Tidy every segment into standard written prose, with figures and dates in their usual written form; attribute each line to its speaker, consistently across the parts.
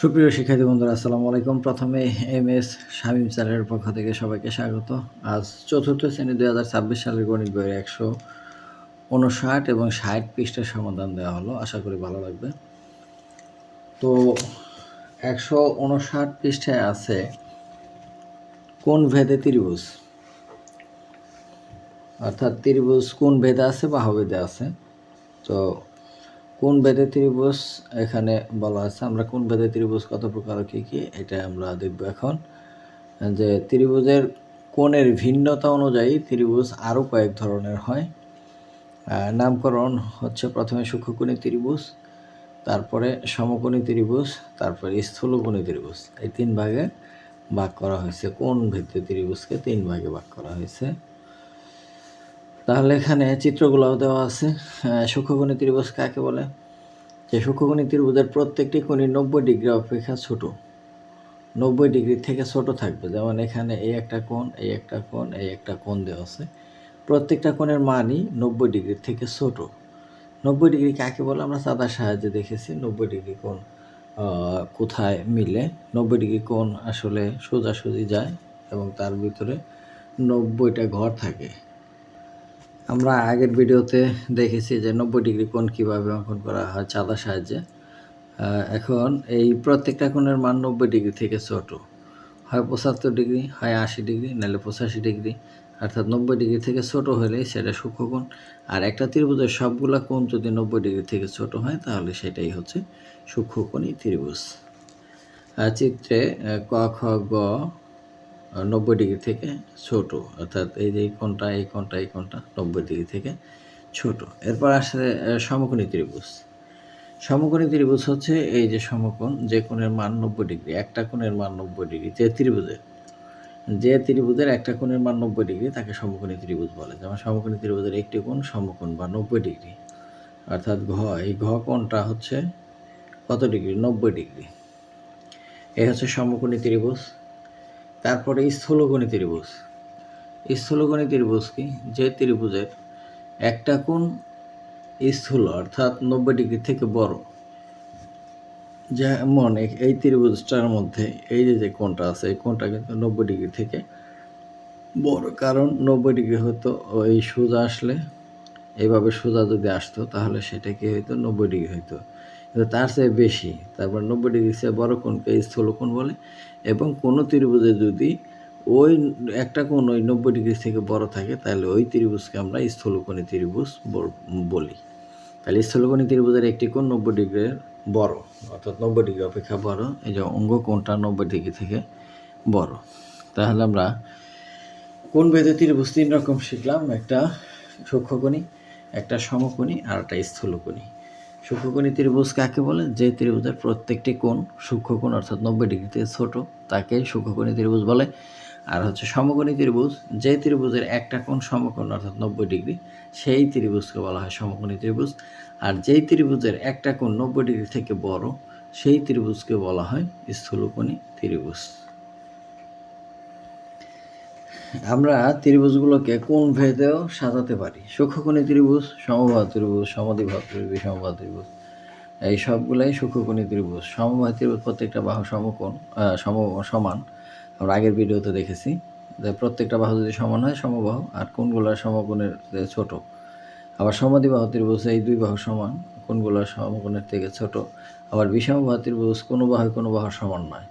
Speaker 1: সুপ্রিয় শিক্ষার্থী বন্ধুরা, আসসালামু আলাইকুম। প্রথমে এমএস শামীম স্যারের পক্ষ থেকে সবাইকে স্বাগত। আজ চতুর্থ শ্রেণী 2026 সালের গণিত বইয়ের 159 এবং 60 পৃষ্ঠার সমাধান দেওয়া হলো। আশা করি ভালো লাগবে। তো 159 পৃষ্ঠায় আছে কোন ভেদে ত্রিভুজ, অর্থাৎ ত্রিভুজ কোন ভেদে আছে বা হবেদে আছে। তো কোন ভেদে ত্রিভুজ এখানে বলা আছে। আমরা কোন ভেদে ত্রিভুজ কত প্রকার কী কী এটা আমরা দেখব এখন। যে ত্রিভুজের কোণের ভিন্নতা অনুযায়ী ত্রিভুজ আরও কয়েক ধরনের হয়। নামকরণ হচ্ছে প্রথমে সূক্ষ্মকোণী ত্রিভুজ, তারপরে সমকোণী ত্রিভুজ, তারপরে স্থূলকোণী ত্রিভুজ। এই তিন ভাগে ভাগ করা হয়েছে। কোণ ভেদে ত্রিভুজকে তিন ভাগে ভাগ করা হয়েছে। তাহলে এখানে চিত্রগুলোও দেওয়া আছে। সূক্ষ্মকোণী ত্রিভুজ কাকে বলে? যে সূক্ষ্মকোণী ত্রিভুজের প্রত্যেকটি কোণই 90 ডিগ্রি অপেক্ষা ছোট, 90 ডিগ্রি থেকে ছোট থাকবে। যেমন এখানে এই একটা কোণ, এই একটা কোণ, এই একটা কোণ দেওয়া আছে। প্রত্যেকটা কোণের মানই 90 ডিগ্রি থেকে ছোট। 90 ডিগ্রি কাকে বলে? আমরা চাঁদার সাহায্যে দেখেছি 90 ডিগ্রি কোণ কোথায় মিলে। 90 ডিগ্রি কোণ আসলে সোজাসুজি যায় এবং তার ভিতরে 90টা ঘর থাকে। আমরা আগের ভিডিওতে দেখেছি যে 90 ডিগ্রি কোণ কীভাবে অঙ্কন করা হয় চাঁদার সাহায্যে। এখন এই প্রত্যেকটা কোণের মান 90 ডিগ্রি থেকে ছোট, হয় 75 ডিগ্রি, হয় 80 ডিগ্রি, নাহলে 85 ডিগ্রি। অর্থাৎ 90 ডিগ্রি থেকে ছোট হলেই সেটা সূক্ষ্মকোণ। আর একটা ত্রিভুজের সবগুলা কোণ যদি 90 ডিগ্রি থেকে ছোট হয় তাহলে সেটাই হচ্ছে সূক্ষ্মকোণী ত্রিভুজ। চিত্রে ক, খ, গ 90 ডিগ্রি থেকে ছোট, অর্থাৎ এই যে এই কোণটা, এই কোণটা, এই কোণটা 90 ডিগ্রি থেকে ছোট। এরপর আসলে সমকোণী ত্রিভুজ। সমকোণী ত্রিভুজ হচ্ছে এই যে সমকোণ, যে কোণের মান 90 ডিগ্রি, একটা কোণের মান 90 ডিগ্রি। যে ত্রিভুজের একটা কোণের মান 90 ডিগ্রি তাকে সমকোণী ত্রিভুজ বলে। যেমন সমকোণী ত্রিভুজের একটি কোণ সমকোণ বা 90 ডিগ্রি, অর্থাৎ এই ঘ কোণটা হচ্ছে কত ডিগ্রি? 90 ডিগ্রি। এই হচ্ছে সমকোণী ত্রিভুজ। তারপরে স্থূলকোণী ত্রিভুজ। স্থূলকোণী ত্রিভুজ কি? যে ত্রিভুজের একটা কোণ স্থূল, অর্থাৎ 90 ডিগ্রি থেকে বড়। যেমন এই ত্রিভুজটার মধ্যে এই যে কোণটা আছে, এই কোণটা কিন্তু 90 ডিগ্রি থেকে বড়। কারণ 90 ডিগ্রি হতো ওই সোজা আসলে, এইভাবে সোজা যদি আসতো তাহলে সেটা কি হইতো? 90 ডিগ্রি হইতো। কিন্তু তার চেয়ে বেশি, তারপর 90 ডিগ্রি চেয়ে বড় কোণকে স্থূলকোণ বলে। এবং কোনো ত্রিভুজে যদি ওই একটা কোণ ওই 90 ডিগ্রি থেকে বড় থাকে তাহলে ওই ত্রিভুজকে আমরা স্থূলকোণী ত্রিভুজ বলি। তাহলে স্থূলকোণী ত্রিভুজের একটি কোণ 90 ডিগ্রির বড়, অর্থাৎ 90 ডিগ্রি অপেক্ষা বড়। এই যে অঙ্গ কোণটা 90 ডিগ্রি থেকে বড়। তাহলে আমরা কোণ ভেদে ত্রিভুজ তিন রকম শিখলাম। একটা সূক্ষ্মকোণী, একটা সমকোণী, আর একটা স্থূলকোণী। সূক্ষ্মকোণী ত্রিভুজ কাকে বলে? যে ত্রিভুজের প্রত্যেকটি কোণ সূক্ষ্মকোণ অর্থাৎ 90 ডিগ্রি থেকে ছোট, তাকে সূক্ষ্মকোণী ত্রিভুজ বলে। আর হচ্ছে সমকোণী ত্রিভুজ, যে ত্রিভুজের একটা কোণ সমকোণ অর্থাৎ 90 ডিগ্রি, সেই ত্রিভুজকে বলা হয় সমকোণী ত্রিভুজ। আর যেই ত্রিভুজের একটা কোণ 90 ডিগ্রি থেকে বড়, সেই ত্রিভুজকে বলা হয় স্থূলকোণী ত্রিভুজ। আমরা ত্রিভুজগুলোকে কোণ ভেদেও সাজাতে পারি। সূক্ষ্মকোণী ত্রিভুজ, সমবাহু ত্রিভুজ, সমদ্বিবাহু ত্রিভুজ, বিষমবাহু ত্রিভুজ, এই সবগুলাই সূক্ষ্মকোণী ত্রিভুজ। সমবাহু ত্রিভুজ প্রত্যেকটা বাহু সমকোণ সমান। আমরা আগের ভিডিওতে দেখেছি যে প্রত্যেকটা বাহু যদি সমান হয় সমবাহু, আর কোণগুলো সমকোণের ছোট। আবার সমদ্বিবাহু ত্রিভুজ এই দুই বাহু সমান, কোণগুলো সমকোণের থেকে ছোট। আবার বিষমবাহু ত্রিভুজ কোনো বাহু সমান নয়।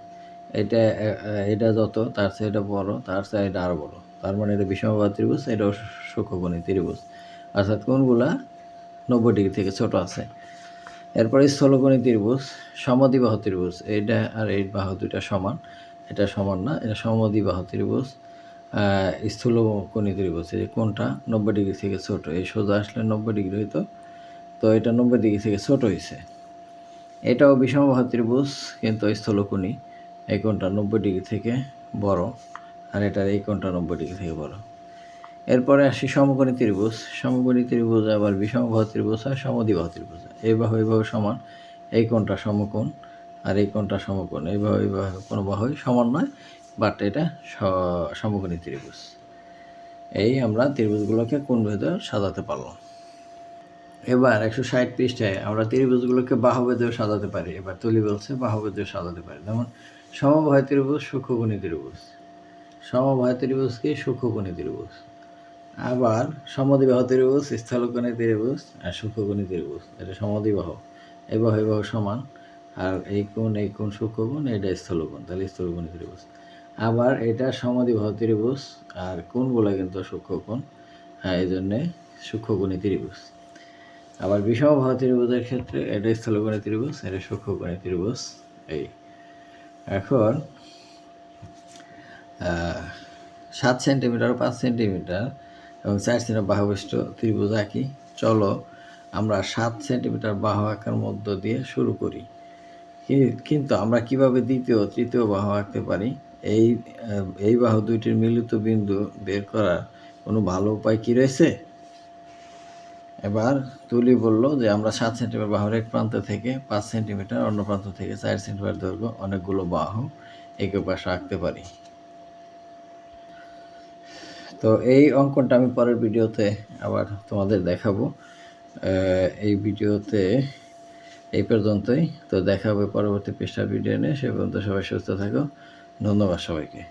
Speaker 1: এটা যত তার চেয়ে এটা বড়, তার চেয়ে এটা আরও বড়, তার মানে এটা বিষমবাহু ত্রিভুজ, এটাও সূক্ষ্মকোণী ত্রিভুজ, অর্থাৎ কোণগুলা 90 ডিগ্রি থেকে ছোট আছে। এরপরে স্থূলকোণী ত্রিভুজ, সমদ্বিবাহু ত্রিভুজ, এইটা আর এই বাহু দুইটা সমান, এটা সমান না, এটা সমদ্বিবাহু ত্রিভুজ। স্থূলকোণী ত্রিভুজ, এই কোণটা 90 ডিগ্রি থেকে ছোট, এই সোজা আসলে 90 ডিগ্রি হইতো, তো এটা 90 ডিগ্রি থেকে ছোট হয়েছে। এটাও বিষমবাহু ত্রিভুজ কিন্তু স্থূলকোণী, এই কোণটা 90 ডিগ্রি থেকে বড়, আর এটার এই কোণটা 90 ডিগ্রি থেকে বড়। এরপরে আসি সমকোণী ত্রিভুজ। সমকোণী ত্রিভুজ আবার বিষমবাহু ত্রিভুজ হয়, সমদ্বিবাহু ত্রিভুজ। এই বাহু সমান, এই কোণটা সমকোণ, আর এই কোণটা সমকোণ। এই বাহু কোনো বাহুই সমান নয়, বাট এটা সমকোণী ত্রিভুজ। এই আমরা ত্রিভুজগুলোকে কোণ ভেদে সাজাতে পারলাম। এবার 160 পৃষ্ঠায় আমরা ত্রিভুজগুলোকে বাহুবেধেও সাজাতে পারি। এবার তুলি বলছে বাহুবেধেও সাজাতে পারি। যেমন সমবাহু ত্রিভুজ, সূক্ষ্মকোণী ত্রিভুজ। সমবাহু ত্রিভুজ কি? সূক্ষ্মকোণী ত্রিভুজ। আবার সমদ্বিবাহু ত্রিভুজ, স্থলকোণী ত্রিভুজ আর সূক্ষ্মকোণী ত্রিভুজ। এটা সমদ্বিবাহু। এই বাহু সমান। আর এই কোণ সূক্ষ্মকোণ, এটা স্থলকোণ, তাহলে স্থলকোণী ত্রিভুজ। আবার এটা সমদ্বিবাহু ত্রিভুজ আর কোণগুলো কিন্তু সূক্ষ্মকোণ, এই জন্যে সূক্ষ্মকোণী ত্রিভুজ। আবার বিষমবাহু ত্রিভুজের ক্ষেত্রে এটা স্থলকোণী ত্রিভুজ, এটা সূক্ষ্মকোণী ত্রিভুজ। এই এখন 7 সেন্টিমিটার, 5 সেন্টিমিটার এবং 4 সেন্টিমিটার বাহুবিশিষ্ট ত্রিভুজ আঁকি। চলো আমরা 7 সেন্টিমিটার বাহু আঁকার মধ্য দিয়ে শুরু করি। কিন্তু আমরা কিভাবে দ্বিতীয় তৃতীয় বাহু আঁকতে পারি, এই বাহু দুইটির মিলিত বিন্দু বের করার কোনো ভালো উপায় কি রয়েছে? এবার তুলি বলল যে আমরা 7 সেন্টিমিটার বাহুর এক প্রান্ত থেকে 5 সেন্টিমিটার, অন্য প্রান্ত থেকে 4 সেন্টিমিটার দৈর্ঘ্য অনেকগুলো বাহু একে পাশে আঁকতে পারি। তো এই অঙ্কনটা আমি পরের ভিডিওতে আবার তোমাদের দেখাবো। এই ভিডিওতে এই পর্যন্তই। তো দেখা হবে পরবর্তী পৃষ্ঠার ভিডিও নিয়ে। সে পর্যন্ত সবাই সুস্থ থাকো। ধন্যবাদ সবাইকে।